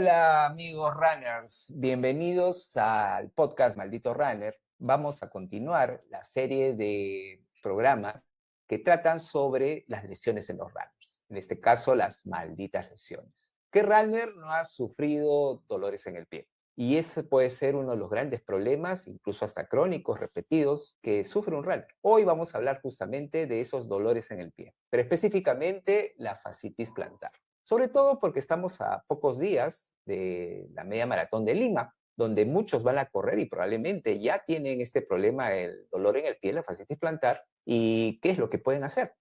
Hola amigos runners, bienvenidos al podcast Maldito Runner. Vamos a continuar la serie de programas que tratan sobre las lesiones en los runners. En este caso, las malditas lesiones. ¿Qué runner no ha sufrido dolores en el pie? Y ese puede ser uno de los grandes problemas, incluso hasta crónicos, repetidos, que sufre un runner. Hoy vamos a hablar justamente de esos dolores en el pie, pero específicamente la fascitis plantar. Sobre todo porque estamos a pocos días de la media maratón de Lima, donde muchos van a correr y probablemente ya tienen este problema, el dolor en el pie, la fascitis plantar, y qué es lo que pueden hacer.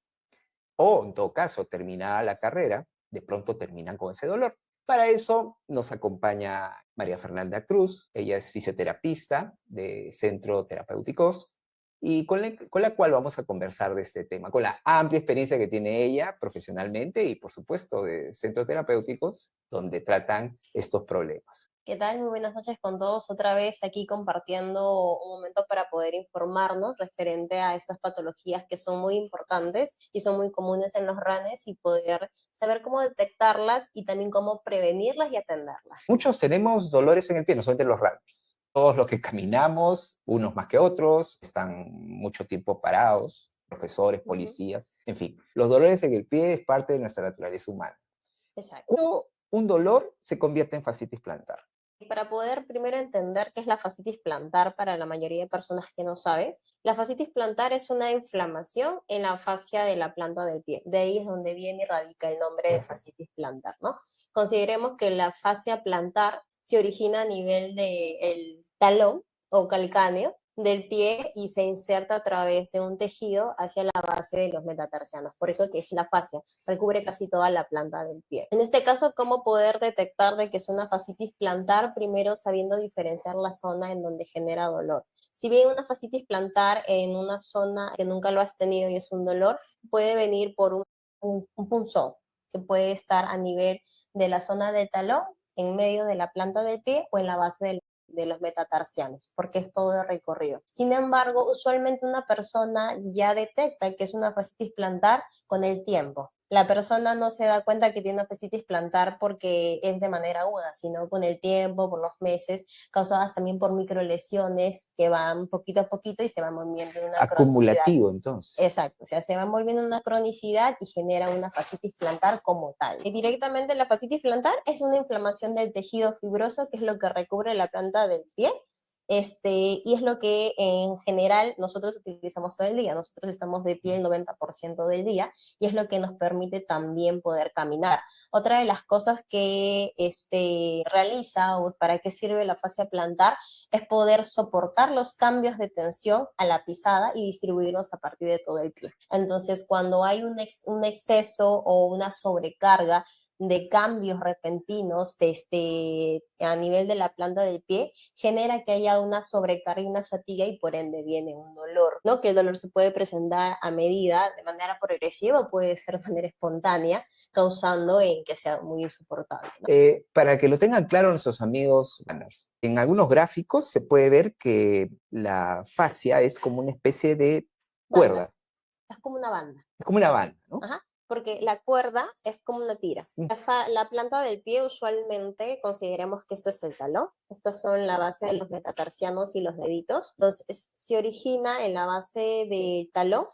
O, en todo caso, terminada la carrera, de pronto terminan con ese dolor. Para eso nos acompaña María Fernanda Cruz. Ella es fisioterapista de Centro Terapéuticos y con la cual vamos a conversar de este tema, con la amplia experiencia que tiene ella profesionalmente y, por supuesto, de Centros Terapéuticos, donde tratan estos problemas. ¿Qué tal? Muy buenas noches con todos. Otra vez aquí compartiendo un momento para poder informarnos referente a estas patologías que son muy importantes y son muy comunes en los runners y poder saber cómo detectarlas y también cómo prevenirlas y atenderlas. Muchos tenemos dolores en el pie, no solamente los runners. Todos los que caminamos, unos más que otros, están mucho tiempo parados, profesores, policías, en fin. Los dolores en el pie es parte de nuestra naturaleza humana. Exacto. ¿Cuándo un dolor se convierte en fascitis plantar? Para poder primero entender qué es la fascitis plantar para la mayoría de personas que no saben, la fascitis plantar es una inflamación en la fascia de la planta del pie. De ahí es donde viene y radica el nombre de fascitis plantar, ¿no? Consideremos que la fascia plantar se origina a nivel del talón o calcáneo del pie y se inserta a través de un tejido hacia la base de los metatarsianos. Por eso que es la fascia, recubre casi toda la planta del pie. En este caso, ¿cómo poder detectar de que es una fascitis plantar? Primero, sabiendo diferenciar la zona en donde genera dolor. Si bien una fascitis plantar en una zona que nunca lo has tenido y es un dolor, puede venir por un punzón, que puede estar a nivel de la zona del talón, en medio de la planta del pie o en la base de los metatarsianos, porque es todo el recorrido. Sin embargo, usualmente una persona ya detecta que es una fascitis plantar con el tiempo. La persona no se da cuenta que tiene una fascitis plantar porque es de manera aguda, sino con el tiempo, por los meses, causadas también por microlesiones que van poquito a poquito y se van volviendo en una cronicidad. Acumulativo, entonces. Exacto, o sea, se van volviendo una cronicidad y genera una fascitis plantar como tal. Y directamente la fascitis plantar es una inflamación del tejido fibroso, que es lo que recubre la planta del pie, y es lo que en general nosotros utilizamos todo el día. Nosotros estamos de pie el 90% del día y es lo que nos permite también poder caminar. Otra de las cosas que realiza o para qué sirve la fascia plantar es poder soportar los cambios de tensión a la pisada y distribuirlos a partir de todo el pie. Entonces, cuando hay un exceso o una sobrecarga de cambios repentinos a nivel de la planta del pie, genera que haya una sobrecarga y una fatiga y por ende viene un dolor, ¿no? Que el dolor se puede presentar a medida, de manera progresiva o puede ser de manera espontánea, causando en que sea muy insoportable, ¿no? Para que lo tengan claro nuestros amigos runners, en algunos gráficos se puede ver que la fascia es como una especie de cuerda. Banda. Es como una banda. Es como una banda, ¿no? Ajá, porque la cuerda es como una tira. La planta del pie usualmente consideremos que esto es el talón. Estas son la base de los metatarsianos y los deditos. Entonces se origina en la base del talón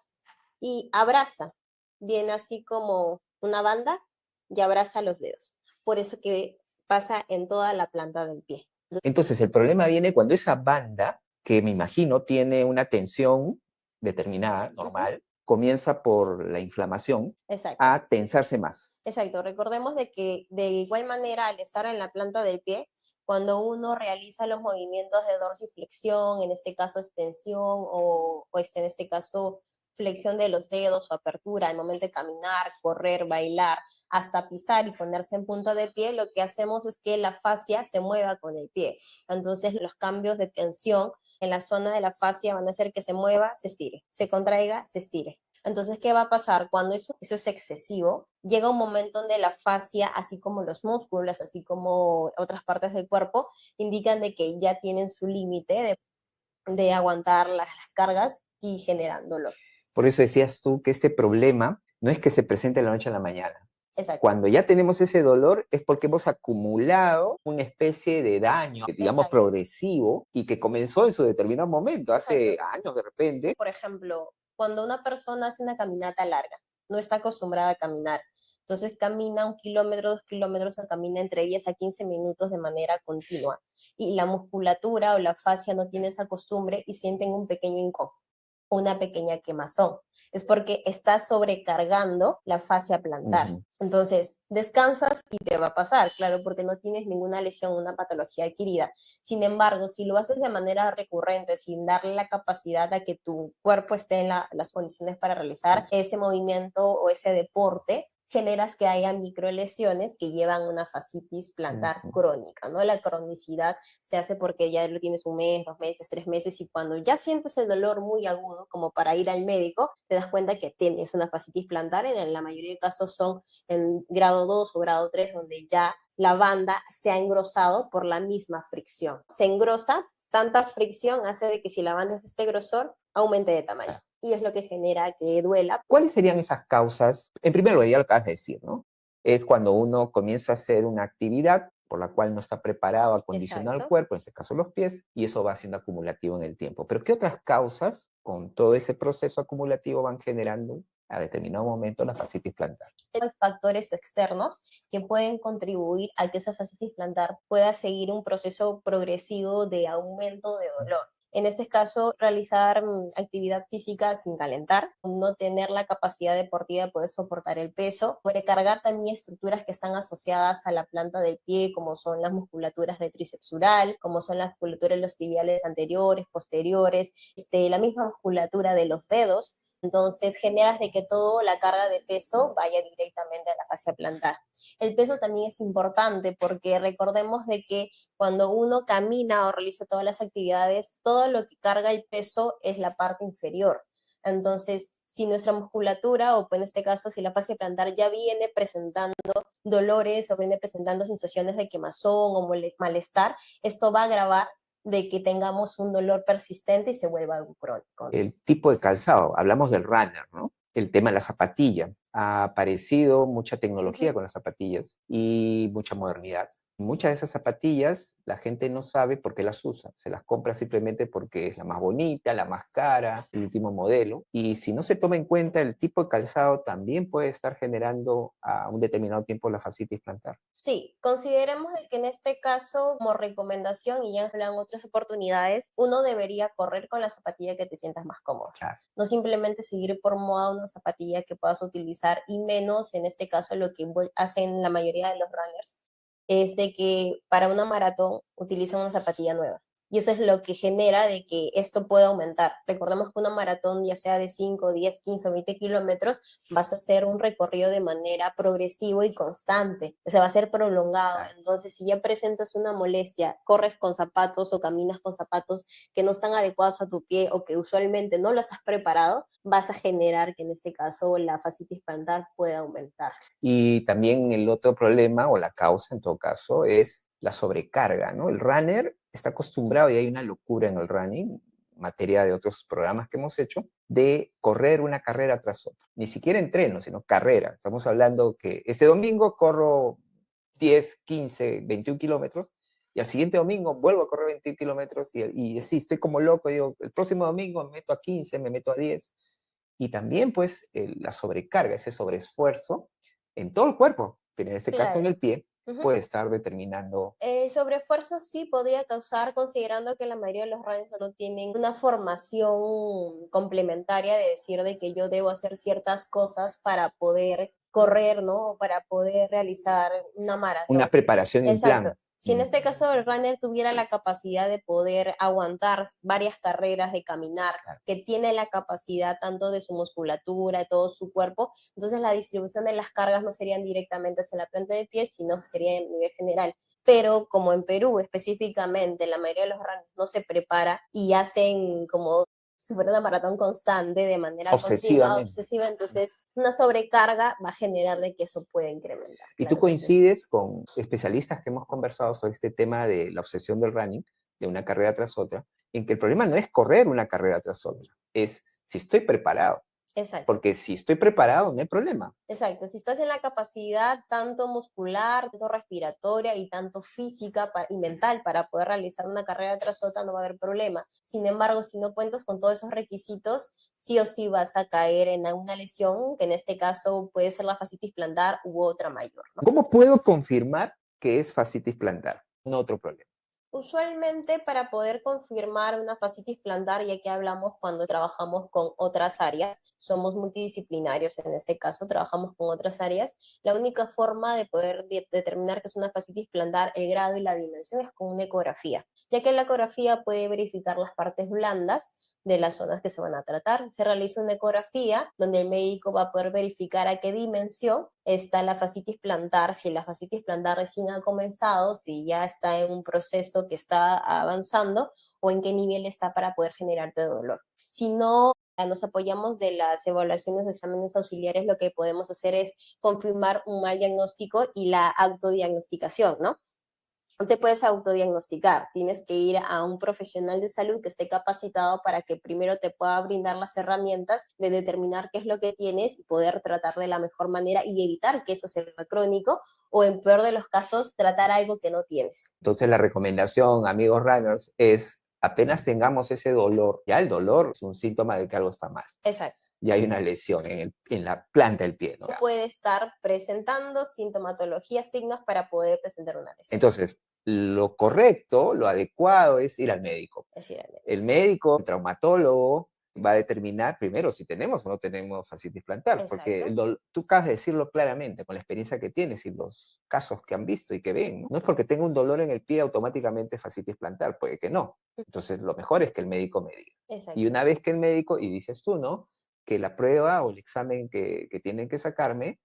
y abraza. Viene así como una banda y abraza los dedos. Por eso que pasa en toda la planta del pie. Entonces el problema viene cuando esa banda, que me imagino tiene una tensión determinada, normal, comienza por la inflamación. Exacto. A tensarse más. Exacto, recordemos de que de igual manera al estar en la planta del pie, cuando uno realiza los movimientos de dorsiflexión, en este caso extensión o en este caso flexión de los dedos o apertura al momento de caminar, correr, bailar, hasta pisar y ponerse en punta de pie, lo que hacemos es que la fascia se mueva con el pie. Entonces los cambios de tensión en la zona de la fascia van a hacer que se mueva, se estire, se contraiga, se estire. Entonces, ¿qué va a pasar? Cuando eso es excesivo, llega un momento donde la fascia, así como los músculos, así como otras partes del cuerpo, indican de que ya tienen su límite de aguantar las cargas y generan dolor. Por eso decías tú que este problema no es que se presente de la noche a la mañana, Exacto. Cuando ya tenemos ese dolor es porque hemos acumulado una especie de daño, digamos, Exacto. progresivo y que comenzó en su determinado momento, hace Exacto. años de repente. Por ejemplo, cuando una persona hace una caminata larga, no está acostumbrada a caminar, entonces camina 1 kilómetro, 2 kilómetros, o camina entre 10 a 15 minutos de manera continua, y la musculatura o la fascia no tiene esa costumbre y sienten un pequeño incómodo, una pequeña quemazón. Es porque estás sobrecargando la fascia plantar. Entonces, descansas y te va a pasar, claro, porque no tienes ninguna lesión, una patología adquirida. Sin embargo, si lo haces de manera recurrente, sin darle la capacidad a que tu cuerpo esté en las condiciones para realizar ese movimiento o ese deporte, generas que haya microlesiones que llevan una fascitis plantar crónica, ¿no? La cronicidad se hace porque ya lo tienes 1 mes, 2 meses, 3 meses, y cuando ya sientes el dolor muy agudo, como para ir al médico, te das cuenta que tienes una fascitis plantar. En la mayoría de casos son en grado 2 o grado 3, donde ya la banda se ha engrosado por la misma fricción. Se engrosa, tanta fricción hace de que si la banda es de este grosor, aumente de tamaño. Y es lo que genera que duela. ¿Cuáles serían esas causas? En primer lugar, ya lo acabas de decir, ¿no? Es cuando uno comienza a hacer una actividad por la cual no está preparado, acondicionado el cuerpo, en este caso los pies, y eso va siendo acumulativo en el tiempo. Pero ¿qué otras causas con todo ese proceso acumulativo van generando a determinado momento la fascitis plantar? Hay factores externos que pueden contribuir a que esa fascitis plantar pueda seguir un proceso progresivo de aumento de dolor. En este caso, realizar actividad física sin calentar, no tener la capacidad deportiva de poder soportar el peso, sobrecargar también estructuras que están asociadas a la planta del pie, como son las musculaturas de tríceps ural, como son las musculaturas de los tibiales anteriores, posteriores, la misma musculatura de los dedos. Entonces generas de que toda la carga de peso vaya directamente a la fascia plantar. El peso también es importante porque recordemos de que cuando uno camina o realiza todas las actividades, todo lo que carga el peso es la parte inferior. Entonces, si nuestra musculatura, o en este caso, si la fascia plantar ya viene presentando dolores o viene presentando sensaciones de quemazón o malestar, esto va a agravar de que tengamos un dolor persistente y se vuelva algo crónico. El tipo de calzado, hablamos del runner, ¿no? El tema de la zapatilla. Ha aparecido mucha tecnología con las zapatillas y mucha modernidad. Muchas de esas zapatillas la gente no sabe por qué las usa. Se las compra simplemente porque es la más bonita, la más cara, el último modelo. Y si no se toma en cuenta, el tipo de calzado también puede estar generando a un determinado tiempo la fascitis plantar. Sí, consideremos de que en este caso, como recomendación, y ya se hablan otras oportunidades, uno debería correr con la zapatilla que te sientas más cómodo. Claro. No simplemente seguir por moda una zapatilla que puedas utilizar, y menos en este caso lo que hacen la mayoría de los runners es de que para una maratón utilizan una zapatilla nueva. Y eso es lo que genera de que esto pueda aumentar. Recordemos que una maratón, ya sea de 5, 10, 15 o 20 kilómetros, vas a hacer un recorrido de manera progresivo y constante. O sea, va a ser prolongado. Entonces, si ya presentas una molestia, corres con zapatos o caminas con zapatos que no están adecuados a tu pie o que usualmente no los has preparado, vas a generar que en este caso la fascitis plantar pueda aumentar. Y también el otro problema o la causa en todo caso es la sobrecarga, ¿no? El runner está acostumbrado, y hay una locura en el running, materia de otros programas que hemos hecho, de correr una carrera tras otra. Ni siquiera entreno, sino carrera. Estamos hablando que este domingo corro 10, 15, 21 kilómetros, y al siguiente domingo vuelvo a correr 21 kilómetros, y sí, estoy como loco, digo, el próximo domingo me meto a 15, me meto a 10, y también pues la sobrecarga, ese sobreesfuerzo en todo el cuerpo, pero en este caso en el pie, puede estar determinando. Sobreesfuerzo sí podría causar, considerando que la mayoría de los runners no tienen una formación complementaria de decir de que yo debo hacer ciertas cosas para poder correr, ¿no? O para poder realizar una maratón. Una preparación en Exacto. plan. Si en este caso el runner tuviera la capacidad de poder aguantar varias carreras, de caminar, que tiene la capacidad tanto de su musculatura, de todo su cuerpo, entonces la distribución de las cargas no serían directamente hacia la planta del pie, sino sería a nivel general. Pero como en Perú específicamente, la mayoría de los runners no se prepara y hacen como si fuera una maratón constante, de manera continua, obsesiva, entonces una sobrecarga va a generar de que eso pueda incrementar. Y tú coincides con especialistas que hemos conversado sobre este tema de la obsesión del running, de una carrera tras otra, en que el problema no es correr una carrera tras otra, es si estoy preparado. Exacto. Porque si estoy preparado, no hay problema. Exacto, si estás en la capacidad tanto muscular, tanto respiratoria y tanto física y mental para poder realizar una carrera tras otra, no va a haber problema. Sin embargo, si no cuentas con todos esos requisitos, sí o sí vas a caer en alguna lesión, que en este caso puede ser la fascitis plantar u otra mayor, ¿no? ¿Cómo puedo confirmar que es fascitis plantar? No otro problema. Usualmente para poder confirmar una fascitis plantar, ya que hablamos cuando trabajamos con otras áreas, somos multidisciplinarios en este caso, trabajamos con otras áreas, la única forma de poder determinar que es una fascitis plantar, el grado y la dimensión es con una ecografía, ya que la ecografía puede verificar las partes blandas de las zonas que se van a tratar. Se realiza una ecografía donde el médico va a poder verificar a qué dimensión está la fascitis plantar, si la fascitis plantar recién ha comenzado, si ya está en un proceso que está avanzando o en qué nivel está para poder generarte dolor. Si no nos apoyamos de las evaluaciones o exámenes auxiliares, lo que podemos hacer es confirmar un mal diagnóstico y la autodiagnosticación, ¿no? No te puedes autodiagnosticar, tienes que ir a un profesional de salud que esté capacitado para que primero te pueda brindar las herramientas de determinar qué es lo que tienes y poder tratar de la mejor manera y evitar que eso sea crónico o en peor de los casos tratar algo que no tienes. Entonces la recomendación, amigos runners, es apenas tengamos ese dolor, ya el dolor es un síntoma de que algo está mal. Exacto. Ya hay una lesión en la planta del pie, ¿no? Puede estar presentando sintomatología, signos para poder presentar una lesión. Entonces, lo correcto, lo adecuado es ir al médico. Es ir al médico. El médico, el traumatólogo, va a determinar primero si tenemos o no tenemos fascitis plantar, Exacto. porque tú acabas de decirlo claramente, con la experiencia que tienes y los casos que han visto y que ven. No es porque tenga un dolor en el pie automáticamente fascitis plantar, puede que no. Entonces, lo mejor es que el médico me diga. Exacto. Y una vez que el médico, y dices tú, ¿no? Que la prueba o el examen que tienen que sacarme,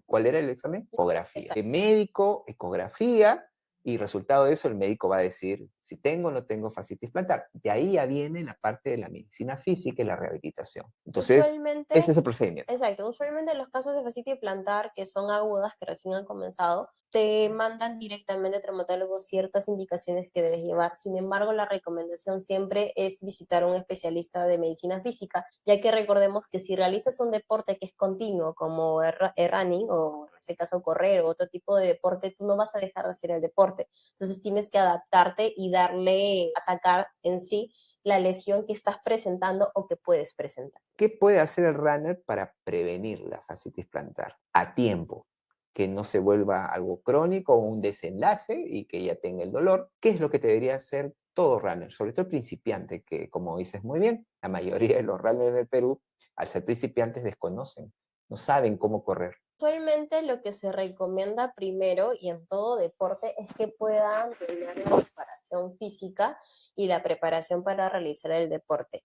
¿cuál era el examen? Ecografía. El médico, ecografía, y resultado de eso el médico va a decir si tengo o no tengo fascitis plantar. De ahí ya viene la parte de la medicina física y la rehabilitación. Entonces, ese es el procedimiento. Exacto, usualmente los casos de fascitis plantar que son agudas, que recién han comenzado, te mandan directamente a traumatólogos ciertas indicaciones que debes llevar. Sin embargo, la recomendación siempre es visitar a un especialista de medicina física, ya que recordemos que si realizas un deporte que es continuo, como el running o en ese caso correr o otro tipo de deporte, tú no vas a dejar de hacer el deporte. Entonces tienes que adaptarte y atacar en sí la lesión que estás presentando o que puedes presentar. ¿Qué puede hacer el runner para prevenir la fascitis plantar a tiempo? Que no se vuelva algo crónico o un desenlace y que ya tenga el dolor. ¿Qué es lo que debería hacer todo runner? Sobre todo el principiante, que como dices muy bien, la mayoría de los runners del Perú, al ser principiantes, desconocen, no saben cómo correr. Usualmente lo que se recomienda primero y en todo deporte es que puedan tener la preparación física y la preparación para realizar el deporte.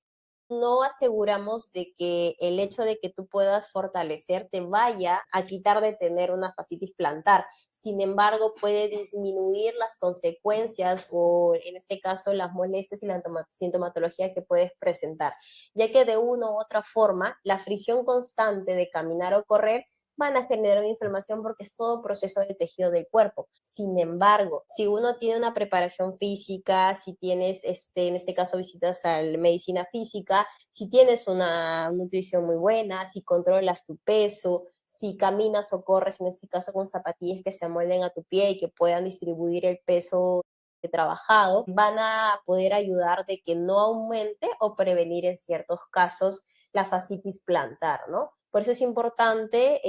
No aseguramos de que el hecho de que tú puedas fortalecer te vaya a quitar de tener una fascitis plantar. Sin embargo, puede disminuir las consecuencias o en este caso las molestias y la sintomatología que puedes presentar, ya que de una u otra forma la fricción constante de caminar o correr van a generar una inflamación porque es todo proceso de tejido del cuerpo. Sin embargo, si uno tiene una preparación física, si tienes, en este caso, visitas a la medicina física, si tienes una nutrición muy buena, si controlas tu peso, si caminas o corres, en este caso con zapatillas que se amolden a tu pie y que puedan distribuir el peso trabajado, van a poder ayudar de que no aumente o prevenir en ciertos casos la fascitis plantar, ¿no? Por eso es importante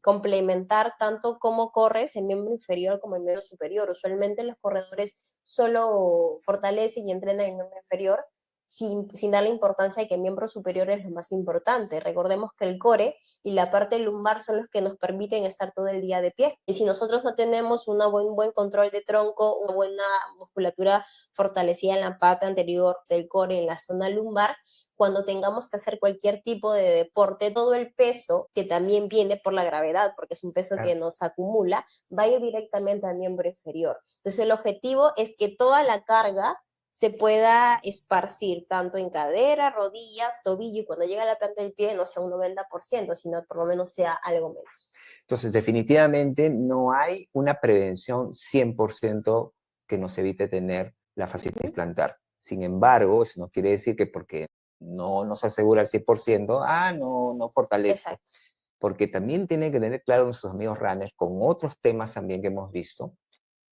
complementar tanto cómo corres el miembro inferior como el miembro superior. Usualmente los corredores solo fortalecen y entrenan el miembro inferior sin darle importancia de que el miembro superior es lo más importante. Recordemos que el core y la parte lumbar son los que nos permiten estar todo el día de pie. Y si nosotros no tenemos un buen control de tronco, una buena musculatura fortalecida en la pata anterior del core, en la zona lumbar, cuando tengamos que hacer cualquier tipo de deporte, todo el peso que también viene por la gravedad, porque es un peso que nos acumula, va a ir directamente al miembro inferior. Entonces el objetivo es que toda la carga se pueda esparcir tanto en cadera, rodillas, tobillo, y cuando llega a la planta del pie no sea un 90%, sino por lo menos sea algo menos. Entonces, definitivamente no hay una prevención 100% que nos evite tener la fascitis plantar. Sin embargo, eso no quiere decir que porque no nos asegura al 100%, no fortalezco. Exacto. Porque también tienen que tener claro nuestros amigos runners, con otros temas también que hemos visto,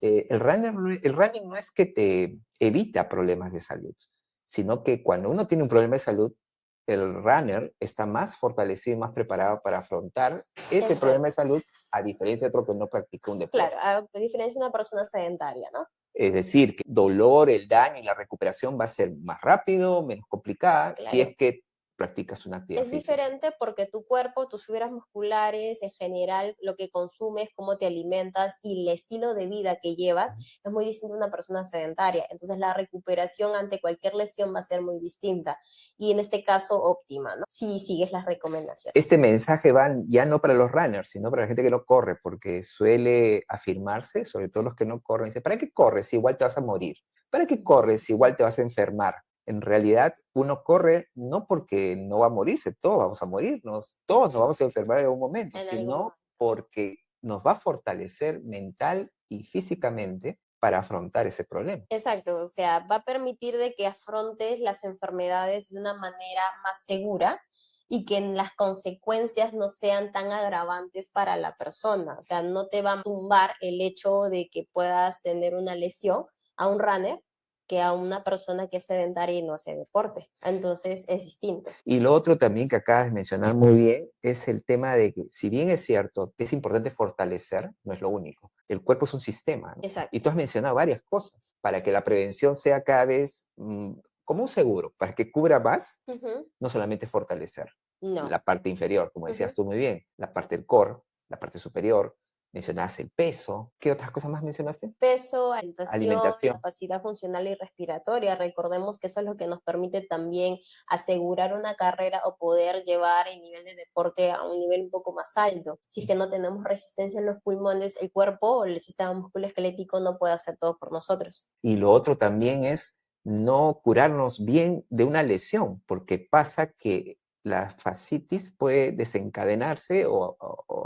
el running no es que te evita problemas de salud, sino que cuando uno tiene un problema de salud, el runner está más fortalecido y más preparado para afrontar ese problema de Exacto. salud, a diferencia de otro que no practica un Claro, deporte. a diferencia de una persona sedentaria, ¿no? Es decir, que el dolor, el daño y la recuperación va a ser más rápido, menos complicada, si Claro. es que practicas una actividad Es física. diferente porque tu cuerpo, tus fibras musculares, en general, lo que consumes, cómo te alimentas y el estilo de vida que llevas es muy distinto a una persona sedentaria. Entonces, la recuperación ante cualquier lesión va a ser muy distinta y en este caso óptima, ¿no? Si sigues las recomendaciones. Este mensaje va ya no para los runners, sino para la gente que no corre, porque suele afirmarse, sobre todo los que no corren, dice, ¿para qué corres si igual te vas a morir? ¿Para qué corres si igual te vas a enfermar? En realidad, uno corre no porque no va a morirse, todos vamos a morirnos, todos nos vamos a enfermar en algún momento, En algún sino momento. porque nos va a fortalecer mental y físicamente para afrontar ese problema. Exacto, o sea, va a permitir de que afrontes las enfermedades de una manera más segura y que las consecuencias no sean tan agravantes para la persona. O sea, no te va a tumbar el hecho de que puedas tener una lesión a un runner que a una persona que es sedentaria y no hace deporte. Entonces es distinto. Y lo otro también que acabas de mencionar muy bien es el tema de que, si bien es cierto, es importante fortalecer, no es lo único. El cuerpo es un sistema, ¿no? Y Exacto. tú has mencionado varias cosas para que la prevención sea cada vez como un seguro, para que cubra más, Ujú. no solamente fortalecer No. la parte inferior, como decías Ujú. tú muy bien, la parte del core, la parte superior, mencionaste el peso. ¿Qué otras cosas más mencionaste? Peso, alimentación, Alimentación. capacidad funcional y respiratoria. Recordemos que eso es lo que nos permite también asegurar una carrera o poder llevar el nivel de deporte a un nivel un poco más alto. Si es que no tenemos resistencia en los pulmones, el cuerpo o el sistema musculoesquelético no puede hacer todo por nosotros. Y lo otro también es no curarnos bien de una lesión, porque pasa que la fascitis puede desencadenarse o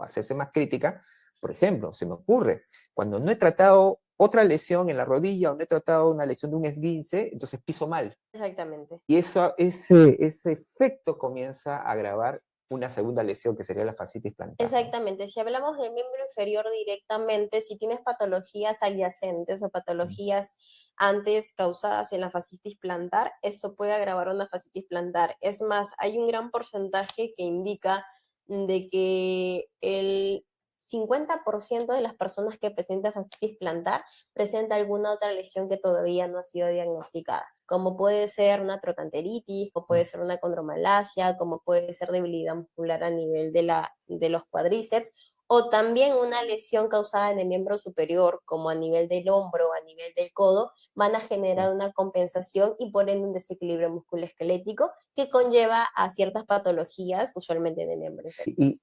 hacerse más crítica. Por ejemplo, se me ocurre, cuando no he tratado otra lesión en la rodilla o no he tratado una lesión de un esguince, entonces piso mal. Exactamente. Y ese efecto comienza a agravar una segunda lesión que sería la fascitis plantar, ¿no? Exactamente, si hablamos del miembro inferior directamente, si tienes patologías adyacentes o patologías antes causadas en la fascitis plantar, esto puede agravar una fascitis plantar. Es más, hay un gran porcentaje que indica de que el 50% de las personas que presentan fascitis plantar presenta alguna otra lesión que todavía no ha sido diagnosticada, como puede ser una trocanteritis, como puede ser una condromalacia, como puede ser debilidad muscular a nivel de los cuádriceps, o también una lesión causada en el miembro superior, como a nivel del hombro, a nivel del codo, van a generar una compensación y por ende un desequilibrio musculoesquelético que conlleva a ciertas patologías, usualmente en el miembro inferior. Y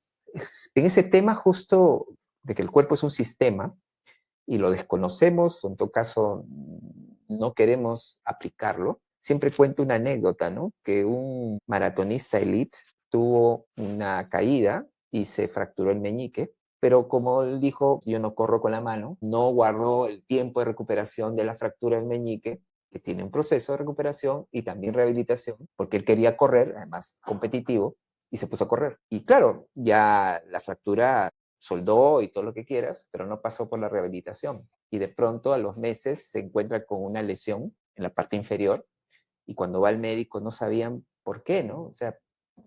en ese tema justo de que el cuerpo es un sistema y lo desconocemos, o en todo caso no queremos aplicarlo, siempre cuento una anécdota, ¿no? Que un maratonista elite tuvo una caída y se fracturó el meñique, pero como él dijo, yo no corro con la mano, no guardó el tiempo de recuperación de la fractura del meñique, que tiene un proceso de recuperación y también rehabilitación, porque él quería correr, además competitivo, y se puso a correr. Y claro, ya la fractura soldó y todo lo que quieras, pero no pasó por la rehabilitación. Y de pronto a los meses se encuentra con una lesión en la parte inferior y cuando va al médico no sabían por qué, ¿no? O sea,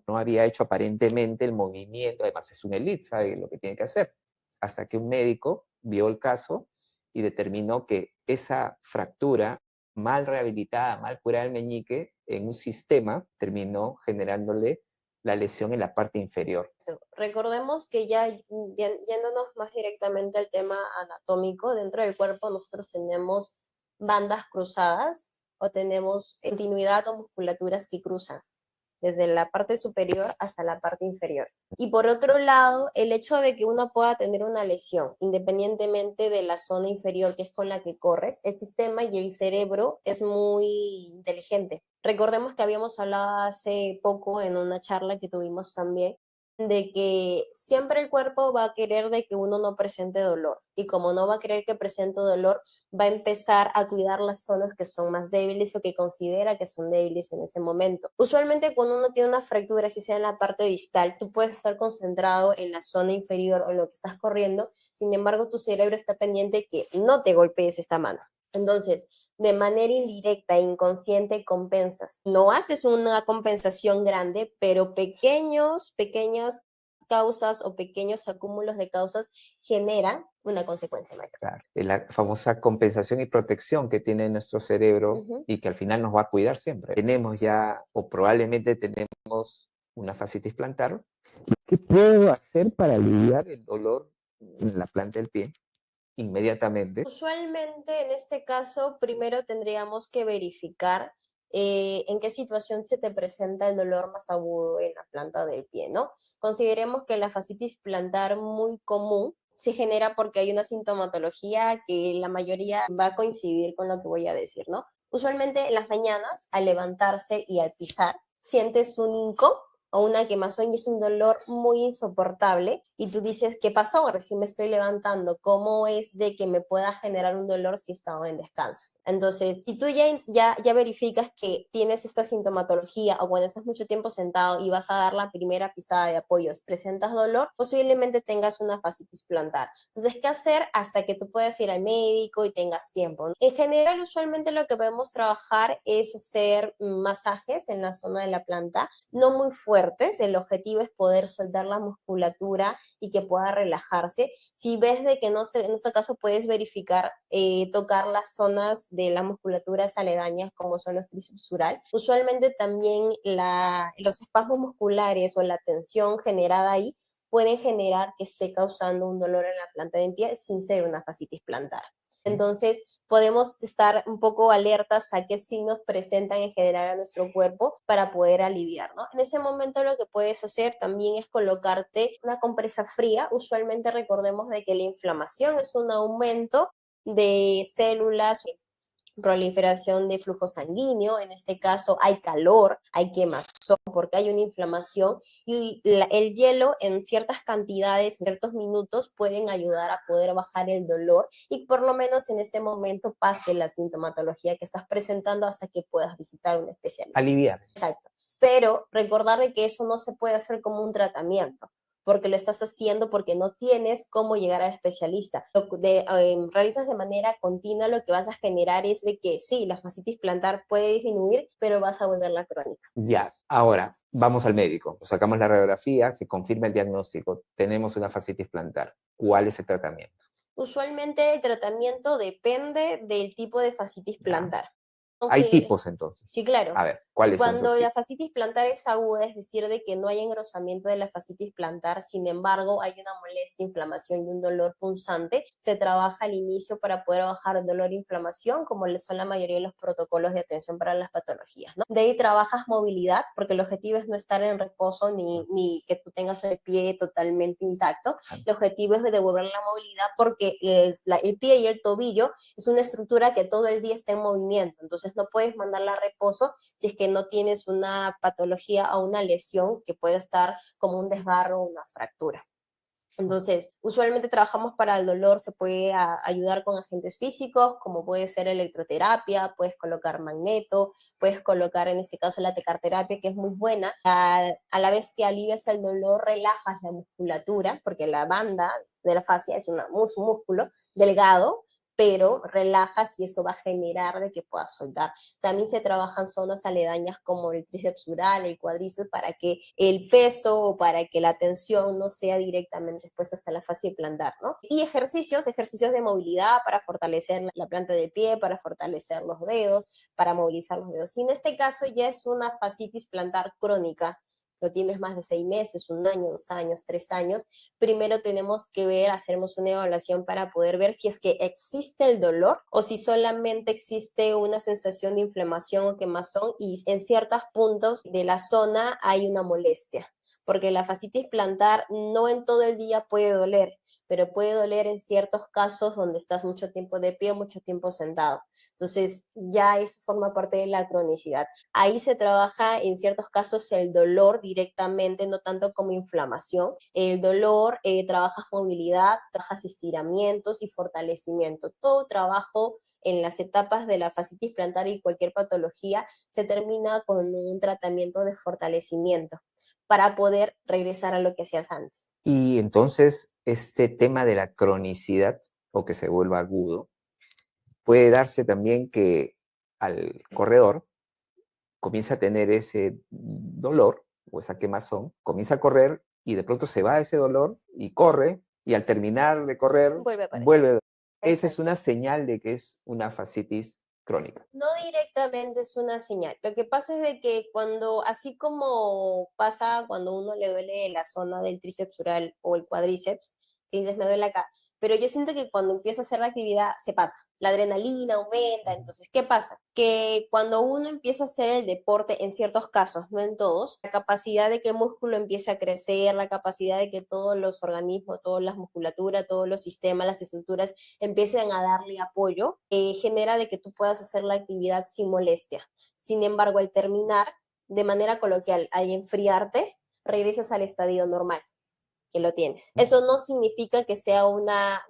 no había hecho aparentemente el movimiento, además es un elite, sabe lo que tiene que hacer. Hasta que un médico vio el caso y determinó que esa fractura mal rehabilitada, mal curada del meñique, en un sistema terminó generándole la lesión en la parte inferior. Recordemos que ya yéndonos más directamente al tema anatómico, dentro del cuerpo nosotros tenemos bandas cruzadas o tenemos continuidad o musculaturas que cruzan desde la parte superior hasta la parte inferior. Y por otro lado, el hecho de que uno pueda tener una lesión, independientemente de la zona inferior que es con la que corres, el sistema y el cerebro es muy inteligente. Recordemos que habíamos hablado hace poco en una charla que tuvimos también de que siempre el cuerpo va a querer de que uno no presente dolor, y como no va a querer que presente dolor, va a empezar a cuidar las zonas que son más débiles o que considera que son débiles en ese momento. Usualmente cuando uno tiene una fractura, si sea en la parte distal, tú puedes estar concentrado en la zona inferior o en lo que estás corriendo, sin embargo tu cerebro está pendiente que no te golpees esta mano. Entonces, de manera indirecta e inconsciente compensas. No haces una compensación grande, pero pequeñas causas o pequeños acúmulos de causas generan una consecuencia mayor. Claro, la famosa compensación y protección que tiene nuestro cerebro y que al final nos va a cuidar siempre. Tenemos ya, o probablemente tenemos una fascitis plantar. ¿Qué puedo hacer para aliviar el dolor en la planta del pie inmediatamente? Usualmente en este caso, primero tendríamos que verificar en qué situación se te presenta el dolor más agudo en la planta del pie, ¿no? Consideremos que la fascitis plantar muy común se genera porque hay una sintomatología que la mayoría va a coincidir con lo que voy a decir, ¿no? Usualmente en las mañanas, al levantarse y al pisar, sientes un hinco o una quemazón y es un dolor muy insoportable y tú dices, ¿qué pasó? Recién me estoy levantando, ¿cómo es de que me pueda generar un dolor si he estado en descanso? Entonces, si tú ya verificas que tienes esta sintomatología o cuando estás mucho tiempo sentado y vas a dar la primera pisada de apoyo, presentas dolor, posiblemente tengas una fascitis plantar. Entonces, ¿qué hacer hasta que tú puedas ir al médico y tengas tiempo? En general, usualmente lo que podemos trabajar es hacer masajes en la zona de la planta, no muy fuertes. El objetivo es poder soltar la musculatura y que pueda relajarse. Si ves de que no sé, en ese caso puedes verificar, tocar las zonas de las musculaturas aledañas como son los tríceps sural. Usualmente también los espasmos musculares o la tensión generada ahí pueden generar que esté causando un dolor en la planta del pie sin ser una fascitis plantar. Entonces, podemos estar un poco alertas a qué signos presentan en general a nuestro cuerpo para poder aliviar, ¿no? En ese momento lo que puedes hacer también es colocarte una compresa fría. Usualmente recordemos de que la inflamación es un aumento de células, proliferación de flujo sanguíneo, en este caso hay calor, hay quemazón porque hay una inflamación y el hielo en ciertas cantidades, en ciertos minutos pueden ayudar a poder bajar el dolor y por lo menos en ese momento pase la sintomatología que estás presentando hasta que puedas visitar un especialista. Aliviar. Exacto. Pero recordar de que eso no se puede hacer como un tratamiento, porque lo estás haciendo porque no tienes cómo llegar al especialista. Realizas de manera continua, lo que vas a generar es de que sí, la fascitis plantar puede disminuir, pero vas a volverla crónica. Ya, ahora vamos al médico, sacamos la radiografía, se confirma el diagnóstico, tenemos una fascitis plantar. ¿Cuál es el tratamiento? Usualmente el tratamiento depende del tipo de fascitis plantar. Hay tipos entonces. Sí, claro. A ver, ¿cuáles son esos Cuando la tipos? fascitis plantar es aguda, es decir, de que no hay engrosamiento de la fascitis plantar, sin embargo, hay una molestia, inflamación y un dolor punzante, se trabaja al inicio para poder bajar el dolor e inflamación, como son la mayoría de los protocolos de atención para las patologías, ¿no? De ahí trabajas movilidad, porque el objetivo es no estar en reposo ni que tú tengas el pie totalmente intacto. El objetivo es devolver la movilidad porque el pie y el tobillo es una estructura que todo el día está en movimiento, entonces no puedes mandarla a reposo si es que no tienes una patología o una lesión que puede estar como un desgarro o una fractura. Entonces, usualmente trabajamos para el dolor, se puede ayudar con agentes físicos, como puede ser electroterapia, puedes colocar magneto, puedes colocar en este caso la tecarterapia, que es muy buena. A la vez que alivias el dolor, relajas la musculatura, porque la banda de la fascia es un músculo delgado, pero relajas y eso va a generar de que puedas soltar. También se trabajan zonas aledañas como el tríceps sural, el cuádriceps, para que el peso o para que la tensión no sea directamente expuesta hasta la fascia plantar, ¿no? Y ejercicios de movilidad para fortalecer la planta de pie, para fortalecer los dedos, para movilizar los dedos. Y en este caso ya es una fascitis plantar crónica, lo tienes más de 6 meses, 1 año, 2 años, 3 años, primero tenemos que ver, hacemos una evaluación para poder ver si es que existe el dolor o si solamente existe una sensación de inflamación o quemazón y en ciertos puntos de la zona hay una molestia, porque la fascitis plantar no en todo el día puede doler, pero puede doler en ciertos casos donde estás mucho tiempo de pie o mucho tiempo sentado. Entonces, ya eso forma parte de la cronicidad. Ahí se trabaja en ciertos casos el dolor directamente, no tanto como inflamación. El dolor, trabajas movilidad, trabajas estiramientos y fortalecimiento. Todo trabajo en las etapas de la fascitis plantar y cualquier patología se termina con un tratamiento de fortalecimiento para poder regresar a lo que hacías antes. Y entonces este tema de la cronicidad o que se vuelva agudo puede darse también que al corredor comienza a tener ese dolor o esa quemazón, comienza a correr y de pronto se va ese dolor y corre y al terminar de correr Vuelve a aparecer. vuelve. Esa es Exacto. una señal de que es una fascitis crónica. No directamente es una señal. Lo que pasa es de que cuando, así como pasa cuando uno le duele la zona del tríceps oral o el cuádriceps, que dices me duele acá, pero yo siento que cuando empiezo a hacer la actividad se pasa, la adrenalina aumenta, entonces, ¿qué pasa? Que cuando uno empieza a hacer el deporte, en ciertos casos, no en todos, la capacidad de que el músculo empiece a crecer, la capacidad de que todos los organismos, todas las musculaturas, todos los sistemas, las estructuras empiecen a darle apoyo, genera de que tú puedas hacer la actividad sin molestia. Sin embargo, al terminar, de manera coloquial, al enfriarte, regresas al estadio normal que lo tienes. Eso no significa que sea una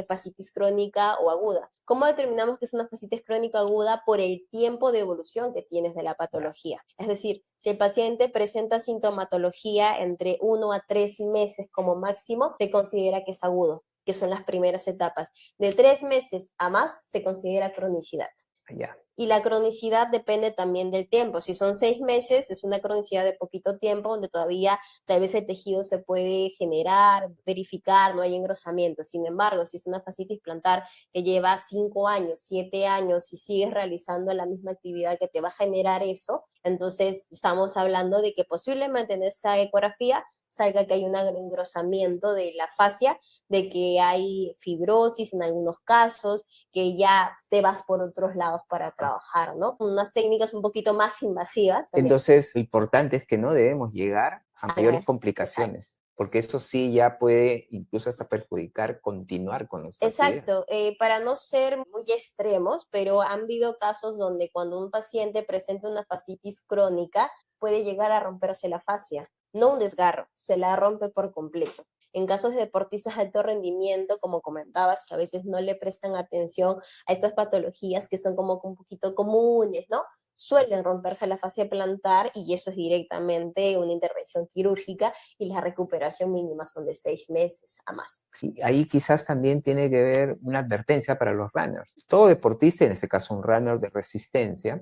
fascitis crónica o aguda. ¿Cómo determinamos que es una fascitis crónica aguda? Por el tiempo de evolución que tienes de la patología. Es decir, si el paciente presenta sintomatología entre 1 a 3 meses como máximo, se considera que es agudo, que son las primeras etapas. De 3 meses a más se considera cronicidad. Allá. Y la cronicidad depende también del tiempo. Si son 6 meses, es una cronicidad de poquito tiempo, donde todavía tal vez el tejido se puede generar, verificar, no hay engrosamiento. Sin embargo, si es una fascitis plantar que lleva 5 años, 7 años y sigues realizando la misma actividad que te va a generar eso, entonces estamos hablando de que posiblemente en esa ecografía salga que hay un engrosamiento de la fascia, de que hay fibrosis en algunos casos, que ya te vas por otros lados para trabajar, ¿no? Unas técnicas un poquito más invasivas. Entonces, lo importante es que no debemos llegar a mayores complicaciones, porque eso sí ya puede incluso hasta perjudicar continuar con nuestra actividad. Exacto, para no ser muy extremos, pero han habido casos donde cuando un paciente presenta una fascitis crónica, puede llegar a romperse la fascia, no un desgarro, se la rompe por completo. En casos de deportistas de alto rendimiento, como comentabas, que a veces no le prestan atención a estas patologías que son como un poquito comunes, ¿no? Suelen romperse la fascia plantar y eso es directamente una intervención quirúrgica y la recuperación mínima son de 6 meses a más. Y ahí quizás también tiene que ver una advertencia para los runners. Todo deportista, en este caso un runner de resistencia,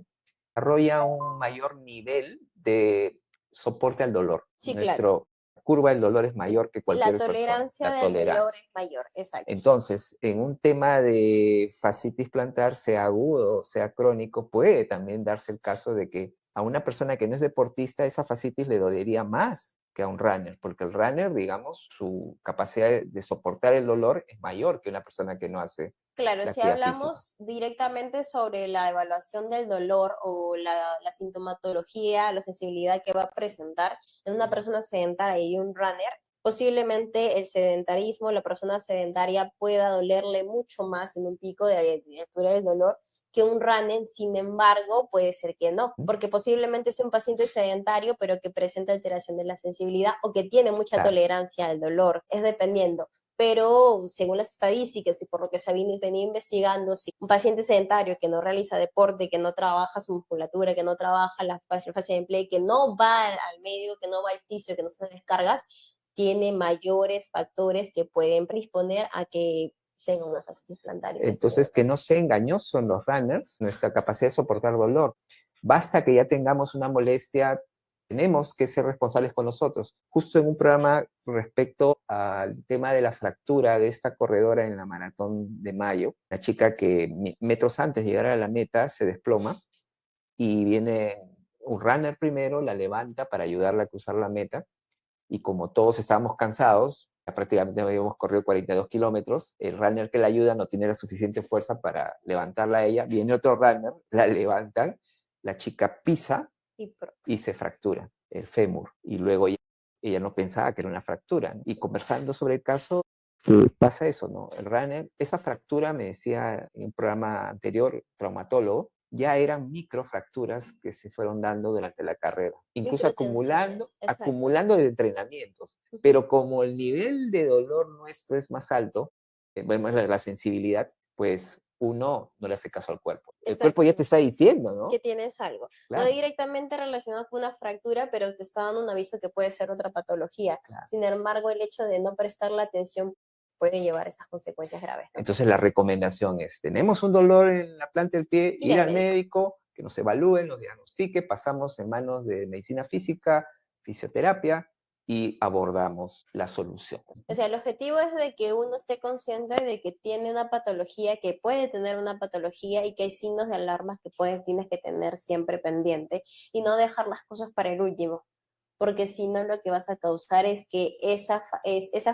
desarrolla un mayor nivel de soporte al dolor. Sí, claro. Nuestro curva del dolor es Sí. mayor que La cualquier persona, tolerancia la del dolor tolerancia. es mayor, exacto. Entonces, en un tema de fascitis plantar, sea agudo o sea crónico, puede también darse el caso de que a una persona que no es deportista, esa fascitis le dolería más que a un runner, porque el runner, digamos, su capacidad de soportar el dolor es mayor que una persona que no hace Claro, la si actividad física. hablamos directamente sobre la evaluación del dolor o la sintomatología, la sensibilidad que va a presentar en una persona sedentaria y un runner, posiblemente el sedentarismo, la persona sedentaria pueda dolerle mucho más en un pico de altura del dolor que un runner, sin embargo, puede ser que no, porque posiblemente es un paciente sedentario, pero que presenta alteración de la sensibilidad o que tiene mucha Claro. tolerancia al dolor, es dependiendo, pero según las estadísticas y por lo que se ha venido investigando, si un paciente sedentario que no realiza deporte, que no trabaja su musculatura, que no trabaja la fase de empleo, que no va al medio, que no va al fisio, que no se descargas, tiene mayores factores que pueden predisponer a que tenga una fascitis plantar. Entonces, que no sea engañoso en los runners nuestra capacidad de soportar dolor. Basta que ya tengamos una molestia, tenemos que ser responsables con nosotros. Justo en un programa respecto al tema de la fractura de esta corredora en la maratón de mayo, la chica que metros antes de llegar a la meta se desploma y viene un runner primero, la levanta para ayudarla a cruzar la meta y como todos estábamos cansados, ya prácticamente habíamos corrido 42 kilómetros, el runner que la ayuda no tiene la suficiente fuerza para levantarla a ella, viene otro runner, la levantan, la chica pisa y se fractura el fémur, y luego ella no pensaba que era una fractura, y conversando sobre el caso, que pasa eso, ¿no? El runner, esa fractura, me decía en un programa anterior, traumatólogo, ya eran microfracturas que se fueron dando durante la carrera, incluso Microtensiones, exacto. acumulando de entrenamientos. Pero como el nivel de dolor nuestro es más alto, bueno, la sensibilidad, pues uno no le hace caso al cuerpo. El cuerpo ya te está diciendo, ¿no? Que tienes algo. No Claro, directamente relacionado con una fractura, pero te está dando un aviso que puede ser otra patología. claro. Sin embargo, el hecho de no prestar la atención puede llevar a esas consecuencias graves, ¿no? Entonces la recomendación es, tenemos un dolor en la planta del pie, Ir ir al al médico, que nos evalúe, nos diagnostique, pasamos en manos de medicina física, fisioterapia y abordamos la solución. O sea, el objetivo es de que uno esté consciente de que tiene una patología, que puede tener una patología y que hay signos de alarmas que tienes que tener siempre pendiente y no dejar las cosas para el último, porque si no lo que vas a causar es que esa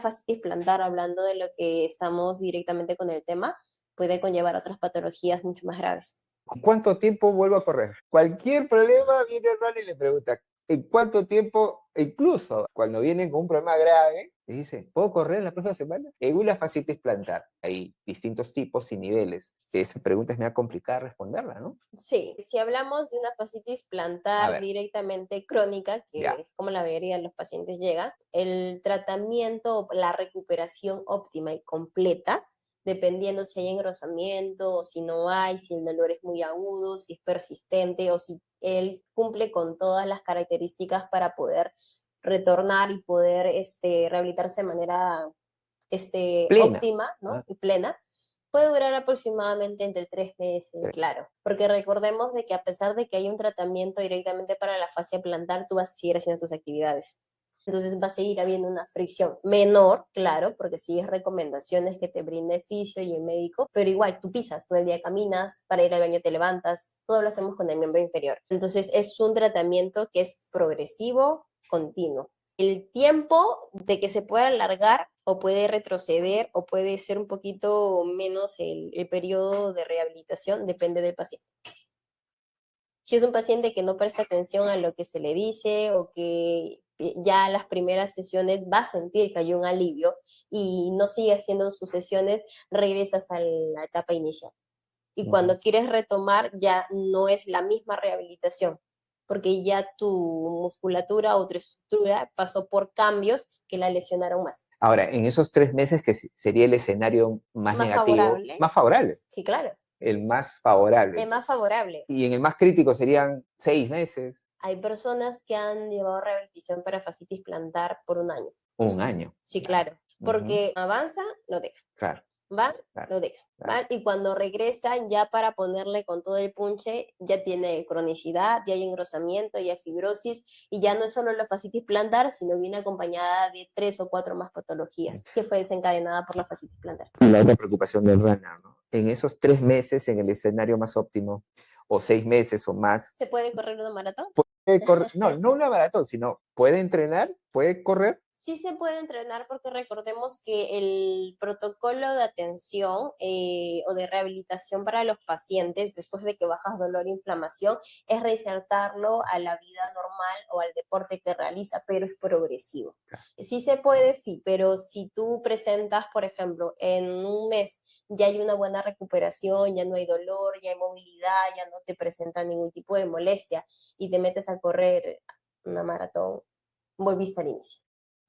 fascitis plantar, hablando de lo que estamos directamente con el tema, puede conllevar otras patologías mucho más graves. ¿Cuánto tiempo vuelvo a correr? Cualquier problema viene el runner y le pregunta, ¿en cuánto tiempo? E incluso cuando vienen con un problema grave, le dicen, ¿puedo correr la próxima semana? En una fascitis plantar. Hay distintos tipos y niveles. Esa pregunta es medio complicada responderla, ¿no? Sí, si hablamos de una fascitis A plantar ver, directamente crónica, que ya. es como la mayoría de los pacientes llega, el tratamiento, la recuperación óptima y completa, dependiendo si hay engrosamiento o si no hay, si el dolor es muy agudo, si es persistente o si él cumple con todas las características para poder retornar y poder rehabilitarse de manera Plena. óptima, ¿no? Ah, Y plena, puede durar aproximadamente entre 3 meses, claro, porque recordemos de que a pesar de que hay un tratamiento directamente para la fascia plantar, tú vas a seguir haciendo tus actividades. Entonces va a seguir habiendo una fricción menor, claro, porque sigues recomendaciones que te brinde el fisio y el médico, pero igual tú pisas, todo el día caminas, para ir al baño te levantas, todo lo hacemos con el miembro inferior. Entonces es un tratamiento que es progresivo, continuo. El tiempo de que se pueda alargar o puede retroceder o puede ser un poquito menos el periodo de rehabilitación, depende del paciente. Si es un paciente que no presta atención a lo que se le dice o que ya las primeras sesiones va a sentir que hay un alivio y no sigue haciendo sus sesiones, regresas a la etapa inicial. Y cuando quieres retomar ya no es la misma rehabilitación, porque ya tu musculatura o tu estructura pasó por cambios que la lesionaron más. Ahora, en esos 3 meses, que sería el escenario más Más negativo, favorable, más favorable, que claro, el más favorable, es más entonces. favorable. Y en el más crítico serían 6 meses, Hay personas que han llevado rehabilitación para fascitis plantar por un año. un año. Sí, claro, Ujú, porque avanza, lo deja. claro, Van, claro, lo dejan, claro. van, y cuando regresan ya para ponerle con todo el punche, ya tiene cronicidad, ya hay engrosamiento, ya hay fibrosis, y ya no es solo la fascitis plantar, sino viene acompañada de 3 o 4 más patologías, que fue desencadenada por la fascitis plantar. Y la otra preocupación del runner, ¿no? En esos 3 meses, en el escenario más óptimo, o 6 meses o más, ¿Se puede correr una maratón? puede correr, no, no una maratón, sino puede entrenar, puede correr. Sí se puede entrenar porque recordemos que el protocolo de atención o de rehabilitación para los pacientes después de que bajas dolor e inflamación es reinsertarlo a la vida normal o al deporte que realiza, pero es progresivo. Sí se puede, sí, pero si tú presentas, por ejemplo, en un mes ya hay una buena recuperación, ya no hay dolor, ya hay movilidad, ya no te presenta ningún tipo de molestia y te metes a correr una maratón, volviste al inicio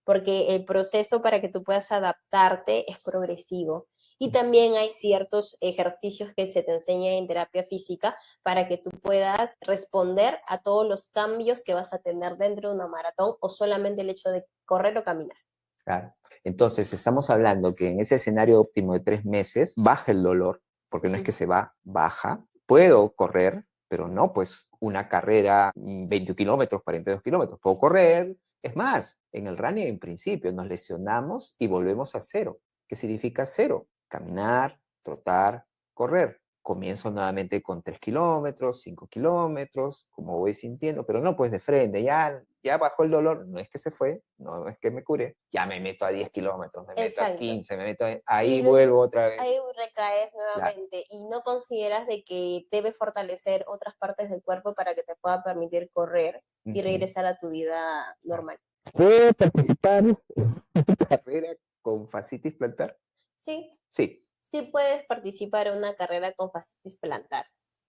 porque el proceso para que tú puedas adaptarte es progresivo. Y también hay ciertos ejercicios que se te enseñan en terapia física para que tú puedas responder a todos los cambios que vas a tener dentro de una maratón o solamente el hecho de correr o caminar. Claro. Entonces, estamos hablando que en ese escenario óptimo de 3 meses, baja el dolor, porque no es que se va, baja. Puedo correr, pero no pues una carrera 20 kilómetros, 42 kilómetros. Puedo correr. Es más, en el running en principio nos lesionamos y volvemos a cero. ¿Qué significa cero? Caminar, trotar, correr. Comienzo nuevamente con 3 kilómetros, 5 kilómetros, como voy sintiendo, pero no pues de frente, ya bajó el dolor, no es que se fue, no es que me curé, ya me meto a 10 kilómetros, me meto a Exacto. 15, me meto ahí Y vuelvo otra vez. ahí recaes Claro. nuevamente y no consideras de que debes fortalecer otras partes del cuerpo para que te pueda permitir correr y regresar a tu vida normal. ¿Puedo participar en una carrera con fascitis plantar? Sí, Sí. sí puedes participar en una carrera con fascitis plantar.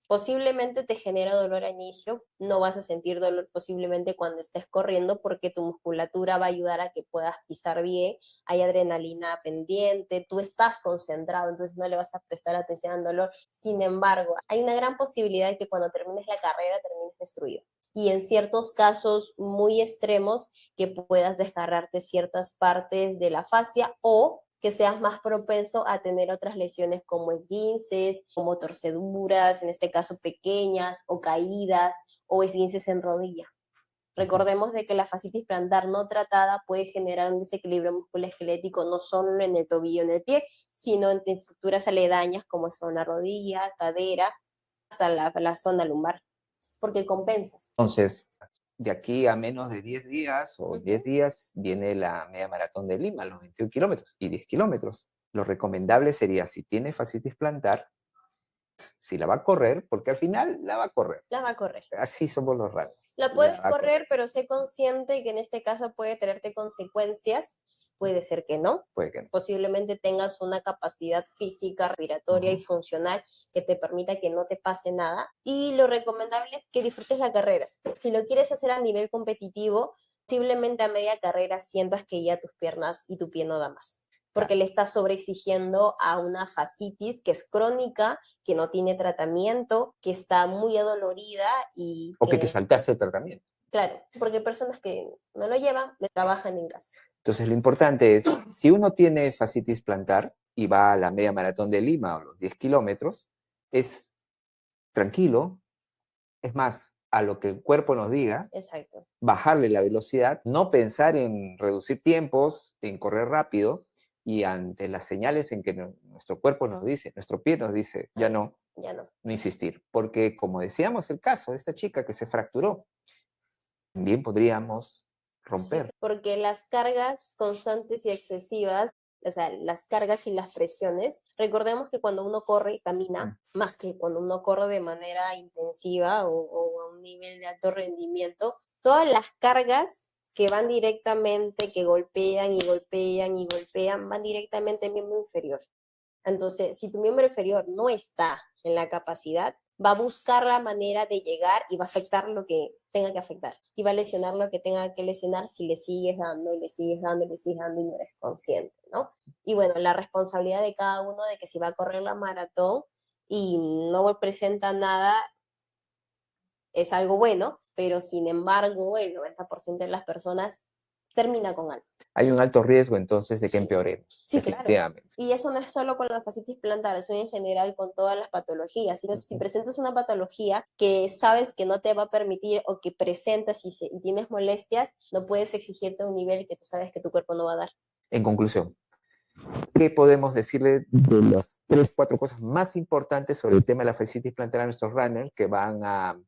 Posiblemente te genera dolor al inicio, no vas a sentir dolor posiblemente cuando estés corriendo porque tu musculatura va a ayudar a que puedas pisar bien, hay adrenalina pendiente, tú estás concentrado, entonces no le vas a prestar atención al dolor. Sin embargo, hay una gran posibilidad de que cuando termines la carrera termines destruido. Y en ciertos casos muy extremos que puedas desgarrarte ciertas partes de la fascia o que seas más propenso a tener otras lesiones como esguinces, como torceduras, en este caso pequeñas, o caídas, o esguinces en rodilla. Recordemos de que la fascitis plantar no tratada puede generar un desequilibrio musculoesquelético no solo en el tobillo, en el pie, sino en estructuras aledañas como son la rodilla, cadera, hasta la zona lumbar, porque compensas. Entonces, de aquí a menos de 10 días o 10 Ujú. días viene la media maratón de Lima, los 21 kilómetros y 10 kilómetros. Lo recomendable sería, si tiene fascitis plantar, si la va a correr, porque al final la va a correr. La va a correr. Así somos los runners. La La puedes va a correr. correr, pero sé consciente que en este caso puede traerte consecuencias. Puede ser que no. Puede que no. Posiblemente tengas una capacidad física, respiratoria y funcional que te permita que no te pase nada. Y lo recomendable es que disfrutes la carrera. Si lo quieres hacer a nivel competitivo, posiblemente a media carrera sientas que ya tus piernas y tu pie no da más. Porque Claro. le estás sobreexigiendo a una fascitis que es crónica, que no tiene tratamiento, que está muy adolorida y O que te que saltaste el tratamiento. claro, porque hay personas que no lo llevan, trabajan en casa. Entonces, lo importante es, si uno tiene fascitis plantar y va a la media maratón de Lima o los 10 kilómetros, es tranquilo, es más, a lo que el cuerpo nos diga, Exacto. bajarle la velocidad, no pensar en reducir tiempos, en correr rápido, y ante las señales en que nuestro cuerpo nos dice, nuestro pie nos dice, ya no, Ya no. no insistir. Porque, como decíamos, el caso de esta chica que se fracturó, también podríamos Sí, romper. porque las cargas constantes y excesivas, o sea, las cargas y las presiones, recordemos que cuando uno corre y camina, más que cuando uno corre de manera intensiva o a un nivel de alto rendimiento, todas las cargas que van directamente, que golpean y golpean y golpean, van directamente al miembro inferior. Entonces, si tu miembro inferior no está en la capacidad, va a buscar la manera de llegar y va a afectar lo que tenga que afectar. Y va a lesionar lo que tenga que lesionar si le sigues dando y le sigues dando y le sigues dando y no eres consciente, ¿no? Y bueno, la responsabilidad de cada uno de que si va a correr la maratón y no presenta nada es algo bueno, pero sin embargo el 90% de las personas termina con algo. Hay un alto riesgo entonces de que empeoremos, Sí, claro. definitivamente. Y eso no es solo con la fascitis plantar, eso en general con todas las patologías. Si presentas una patología que sabes que no te va a permitir o que presentas y tienes molestias, no puedes exigirte un nivel que tú sabes que tu cuerpo no va a dar. En conclusión, ¿qué podemos decirle de las 3, 4 cosas más importantes sobre el tema de la fascitis plantar a nuestros runners que van a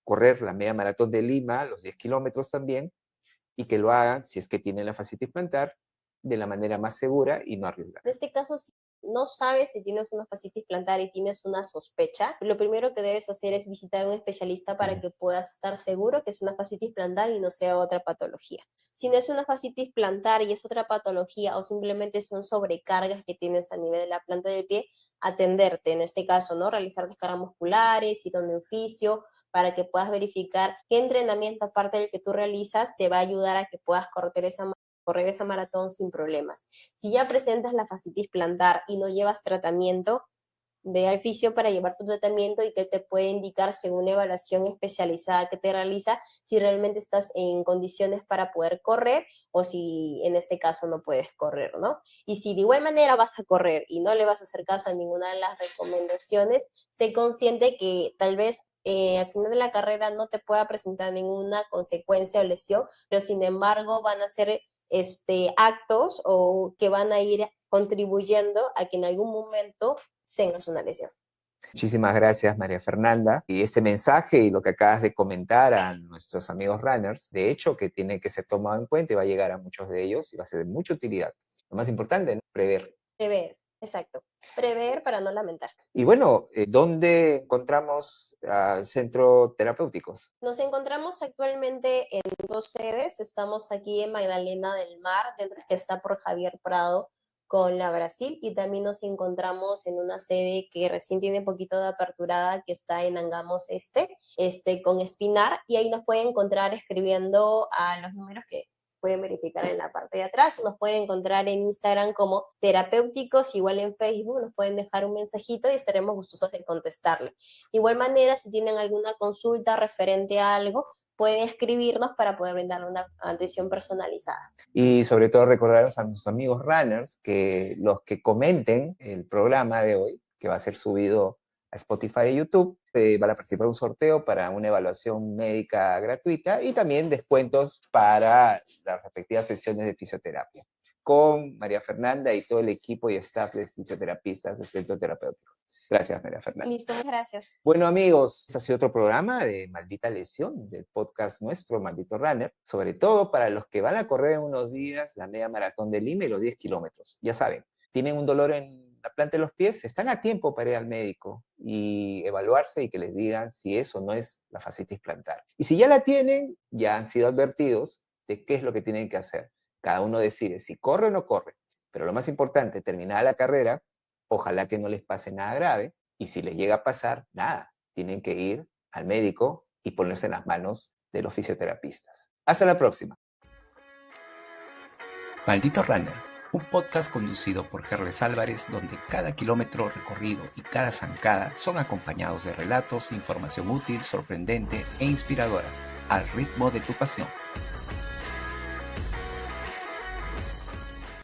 correr la media maratón de Lima, los 10 kilómetros también, y que lo hagan, si es que tienen la fascitis plantar, de la manera más segura y no arriesgar? En este caso, si no sabes si tienes una fascitis plantar y tienes una sospecha, lo primero que debes hacer es visitar a un especialista para que puedas estar seguro que es una fascitis plantar y no sea otra patología. Si no es una fascitis plantar y es otra patología o simplemente son sobrecargas que tienes a nivel de la planta del pie, atenderte, en este caso, ¿no? Realizar descargas musculares, ir a un fisio, para que puedas verificar qué entrenamiento, aparte del que tú realizas, te va a ayudar a que puedas correr esa maratón sin problemas. Si ya presentas la fascitis plantar y no llevas tratamiento, ve al fisio para llevar tu tratamiento y que te puede indicar según la evaluación especializada que te realiza si realmente estás en condiciones para poder correr o si en este caso no puedes correr, ¿no? Y si de igual manera vas a correr y no le vas a hacer caso a ninguna de las recomendaciones, sé consciente que tal vez al final de la carrera no te pueda presentar ninguna consecuencia o lesión, pero sin embargo van a ser actos o que van a ir contribuyendo a que en algún momento tengas una lesión. Muchísimas gracias, María Fernanda. Y este mensaje y lo que acabas de comentar a nuestros amigos runners, de hecho, que tiene que ser tomado en cuenta y va a llegar a muchos de ellos y va a ser de mucha utilidad. Lo más importante, ¿no? Prever. Prever, exacto. Prever para no lamentar. Y bueno, ¿dónde encontramos al centro terapéuticos? Nos encontramos actualmente en 2 sedes. Estamos aquí en Magdalena del Mar, dentro que está por Javier Prado con la Brasil, y también nos encontramos en una sede que recién tiene un poquito de aperturada, que está en Angamos con Espinar, y ahí nos pueden encontrar escribiendo a los números que pueden verificar en la parte de atrás. Nos pueden encontrar en Instagram como terapéuticos, igual en Facebook nos pueden dejar un mensajito y estaremos gustosos de contestarle. De igual manera, si tienen alguna consulta referente a algo, pueden escribirnos para poder brindar una atención personalizada. Y sobre todo recordarles a nuestros amigos runners que los que comenten el programa de hoy, que va a ser subido a Spotify y YouTube, van a participar en un sorteo para una evaluación médica gratuita y también descuentos para las respectivas sesiones de fisioterapia con María Fernanda y todo el equipo y staff de fisioterapistas del Centro Terapéutico. Gracias, María Fernanda. Listo, gracias. Bueno, amigos, este ha sido otro programa de Maldita Lesión, del podcast nuestro, Maldito Runner, sobre todo para los que van a correr en unos días la media maratón de Lima y los 10 kilómetros. Ya saben, tienen un dolor en la planta de los pies, están a tiempo para ir al médico y evaluarse y que les digan si eso no es la fascitis plantar. Y si ya la tienen, ya han sido advertidos de qué es lo que tienen que hacer. Cada uno decide si corre o no corre. Pero lo más importante, terminada la carrera, ojalá que no les pase nada grave. Y si les llega a pasar, nada, tienen que ir al médico y ponerse en las manos de los fisioterapistas. Hasta la próxima. Maldito Runner, un podcast conducido por Gerles Álvarez, donde cada kilómetro recorrido y cada zancada son acompañados de relatos e información útil, sorprendente e inspiradora, al ritmo de tu pasión.